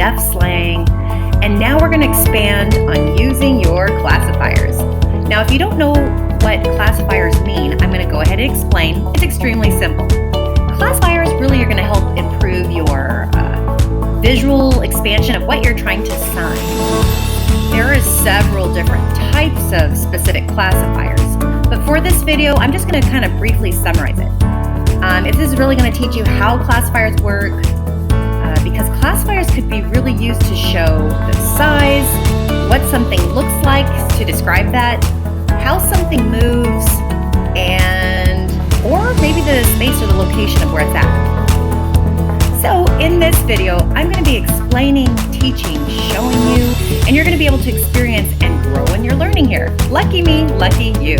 deaf slang, and now we're going to expand on using your classifiers. Now, if you don't know what classifiers mean, I'm going to go ahead and explain. It's extremely simple. Classifiers really are going to help improve your visual expansion of what you're trying to sign. There are several different types of specific classifiers, but for this video, I'm just going to kind of briefly summarize it. If this is really going to teach you how classifiers work, because classifiers could be really used to show the size, what something looks like to describe that, how something moves, or maybe the space or the location of where it's at. So in this video, I'm going to be explaining, teaching, showing you, and you're going to be able to experience and grow in your learning here. Lucky me, lucky you.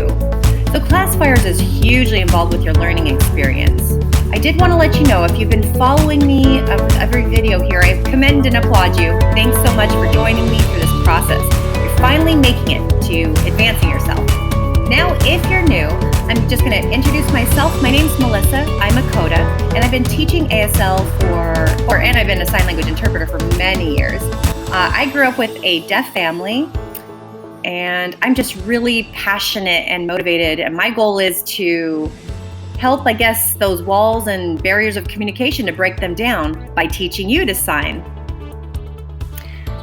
So Classifiers is hugely involved with your learning experience. I did want to let you know, if you've been following me every video here, I commend and applaud you. Thanks so much for joining me through this process. You're finally making it to advancing yourself. Now, if you're new, I'm just going to introduce myself. My name's Melissa. I'm a Coda, and I've been teaching ASL and I've been a sign language interpreter for many years. I grew up with a deaf family, and I'm just really passionate and motivated, and my goal is to help, I guess, those walls and barriers of communication, to break them down by teaching you to sign.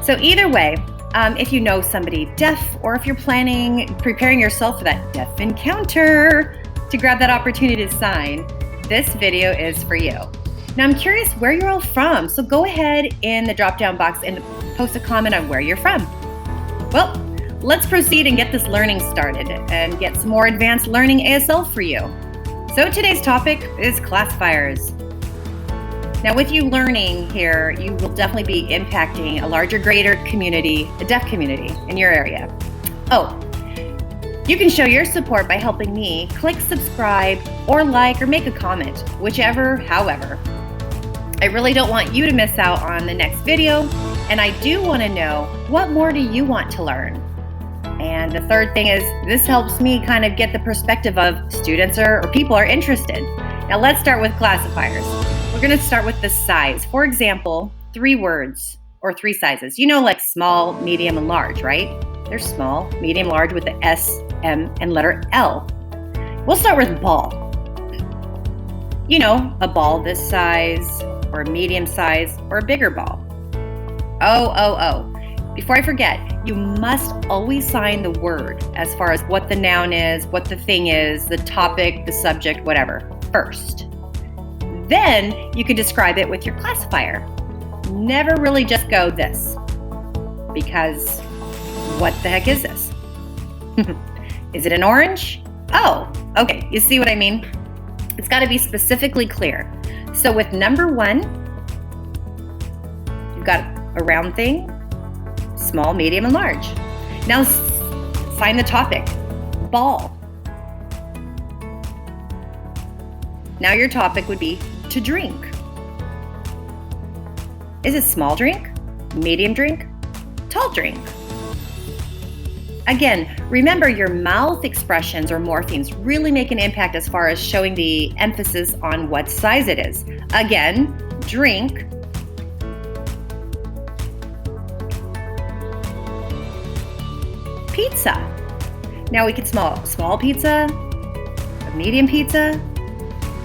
So either way, if you know somebody deaf, or if you're preparing yourself for that deaf encounter to grab that opportunity to sign, this video is for you. Now, I'm curious where you're all from, so go ahead in the drop-down box and post a comment on where you're from. Well, let's proceed and get this learning started and get some more advanced learning ASL for you. So today's topic is classifiers. Now, with you learning here, you will definitely be impacting a larger, greater community, a deaf community in your area. Oh, you can show your support by helping me click subscribe or like or make a comment, however. I really don't want you to miss out on the next video, and I do want to know, what more do you want to learn? And the third thing is, this helps me kind of get the perspective of students or people are interested. Now let's start with classifiers. We're going to start with the size. For example, 3 words or 3 sizes. You know, like small, medium, and large, right? They're small, medium, large with the S, M, and letter L. We'll start with ball. You know, a ball this size, or a medium size, or a bigger ball. Oh. Before I forget, you must always sign the word as far as what the noun is, what the thing is, the topic, the subject, whatever, first. Then you can describe it with your classifier. Never really just go this, because what the heck is this? Is it an orange? Oh, okay, you see what I mean? It's got to be specifically clear. So with number 1, you've got a round thing, small, medium, and large. Now sign the topic, ball. Now your topic would be to drink. Is it small drink, medium drink, tall drink? Again, remember your mouth expressions or morphemes really make an impact as far as showing the emphasis on what size it is. Again, drink. Pizza. Now we could small pizza, a medium pizza,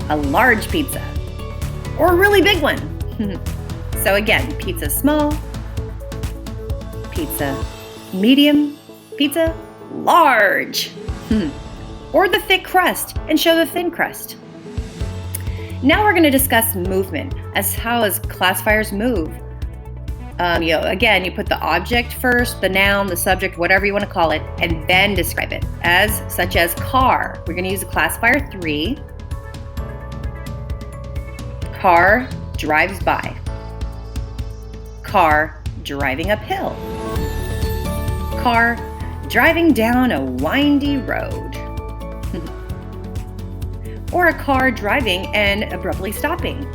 a large pizza, or a really big one. So again, pizza small, pizza medium, pizza large. Or the thick crust, and show the thin crust. Now we're going to discuss movement, how classifiers move. Again, you put the object first, the noun, the subject, whatever you want to call it, and then describe it, such as car. We're going to use the classifier 3. Car drives by. Car driving uphill. Car driving down a windy road. Or a car driving and abruptly stopping.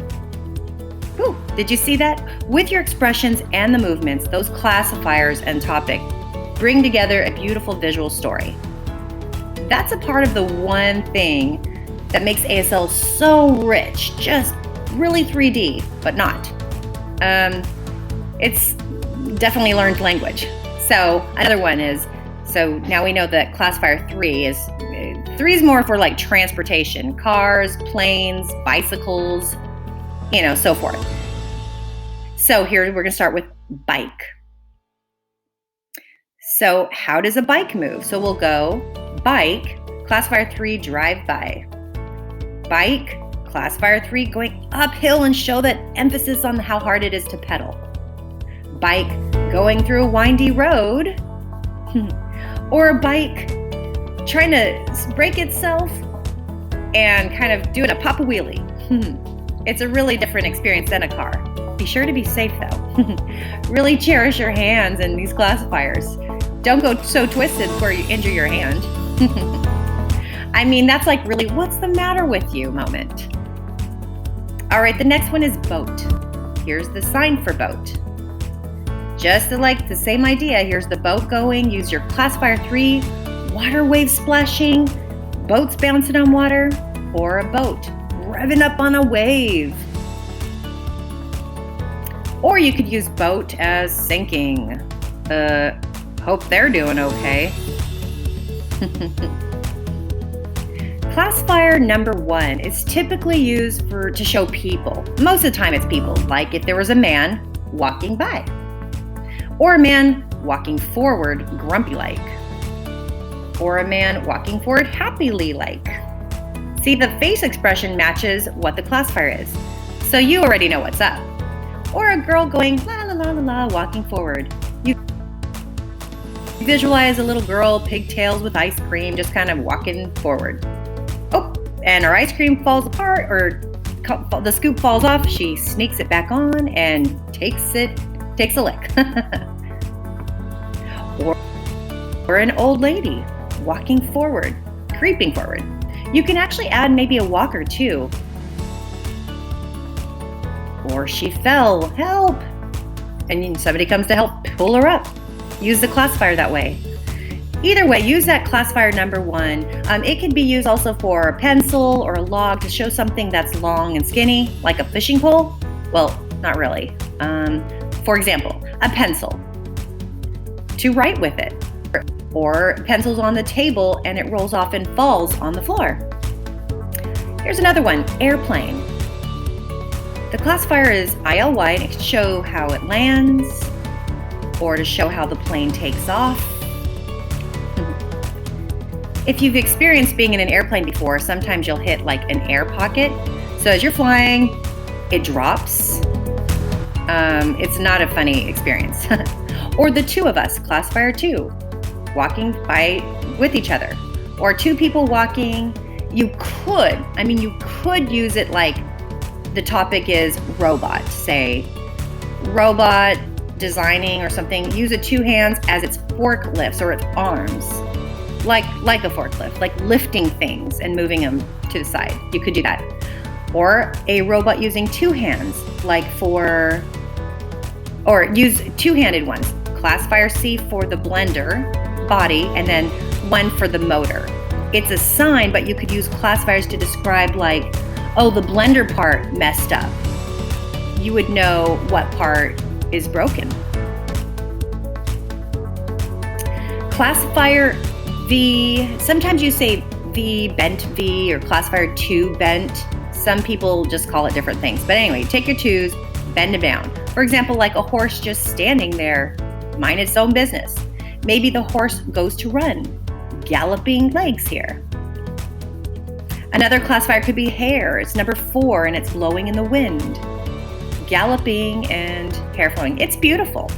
Ooh, did you see that? With your expressions and the movements, those classifiers and topic bring together a beautiful visual story. That's a part of the one thing that makes ASL so rich, just really 3D, but not. It's definitely learned language. So another one is, so now we know that Classifier 3 is more for like transportation, cars, planes, bicycles, so forth. So here we're gonna start with bike. So how does a bike move? So we'll go bike, Classifier 3, drive by. Bike, Classifier 3, going uphill and show that emphasis on how hard it is to pedal. Bike, going through a windy road. Or a bike trying to brake itself and kind of doing a pop a wheelie. It's a really different experience than a car. Be sure to be safe though. Really cherish your hands in these classifiers. Don't go so twisted where you injure your hand. I mean, that's like really, what's the matter with you moment. All right, the next one is boat. Here's the sign for boat. Just like the same idea, here's the boat going, use your Classifier 3, water waves splashing, boats bouncing on water, or a boat revving up on a wave. Or you could use boat as sinking. Hope they're doing okay. Classifier number 1 is typically used to show people. Most of the time it's people, like if there was a man walking by. Or a man walking forward, grumpy-like. Or a man walking forward, happily-like. See, the face expression matches what the classifier is, so you already know what's up. Or a girl going la la la la la, walking forward. You visualize a little girl, pigtails with ice cream, just kind of walking forward. Oh, and her ice cream falls apart, or the scoop falls off. She sneaks it back on and takes a lick. Or an old lady walking forward, creeping forward. You can actually add maybe a walker too. Or she fell, help! And somebody comes to help pull her up. Use the classifier that way. Either way, use that classifier number 1. It can be used also for a pencil or a log to show something that's long and skinny, like a fishing pole. Well, not really. For example, a pencil to write with it, or pencils on the table and it rolls off and falls on the floor. Here's another one, airplane. The classifier is ILY, and it can show how it lands or to show how the plane takes off. If you've experienced being in an airplane before, sometimes you'll hit like an air pocket. So as you're flying, it drops. It's not a funny experience. Or the two of us, Classifier 2, walking by with each other. Or two people walking. You could use it like the topic is robot, say robot designing or something. Use it 2 hands as its forklifts or its arms, like a forklift, like lifting things and moving them to the side. You could do that. Or a robot using 2 hands, or use 2-handed ones. Classifier C for the blender body, and then 1 for the motor. It's a sign, but you could use classifiers to describe like, oh, the blender part messed up. You would know what part is broken. Classifier V, sometimes you say V, bent V, or classifier 2 bent. Some people just call it different things. But anyway, take your 2s, bend them down. For example, like a horse just standing there, mind its own business. Maybe the horse goes to run, galloping legs here. Another classifier could be hair. It's number 4 and it's blowing in the wind. Galloping and hair flowing. It's beautiful.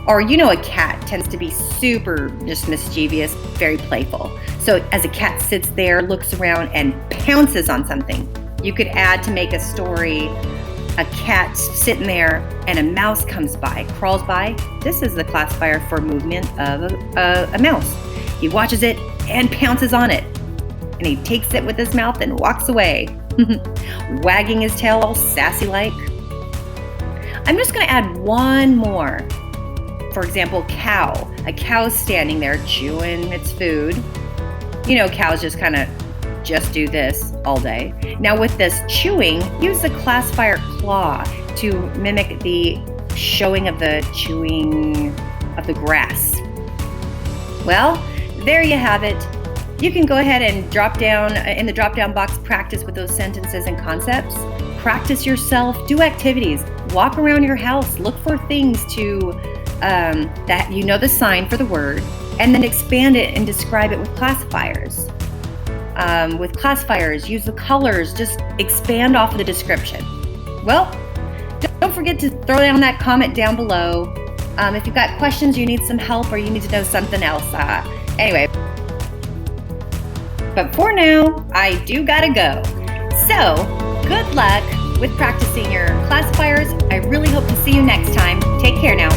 Or a cat tends to be super just mischievous, very playful. So as a cat sits there, looks around and pounces on something, you could add to make a story, a cat sitting there and a mouse comes by, crawls by. This is the classifier for movement of a mouse. He watches it and pounces on it. And he takes it with his mouth and walks away, wagging his tail all sassy-like. I'm just going to add 1 more. For example, cow. A cow's standing there chewing its food. Cows just do this all day. Now with this chewing, use the classifier claw to mimic the showing of the chewing of the grass. Well, there you have it. You can go ahead and drop down in the drop-down box, practice with those sentences and concepts. Practice yourself, do activities, walk around your house, look for things to that you know the sign for the word, and then expand it and describe it with classifiers. With classifiers, use the colors, just expand off of the description. Well, don't forget to throw down that comment down below. If you've got questions, you need some help, or you need to know something else. Anyway, but for now, I do gotta go. So, good luck with practicing your classifiers. I really hope to see you next time. Take care now.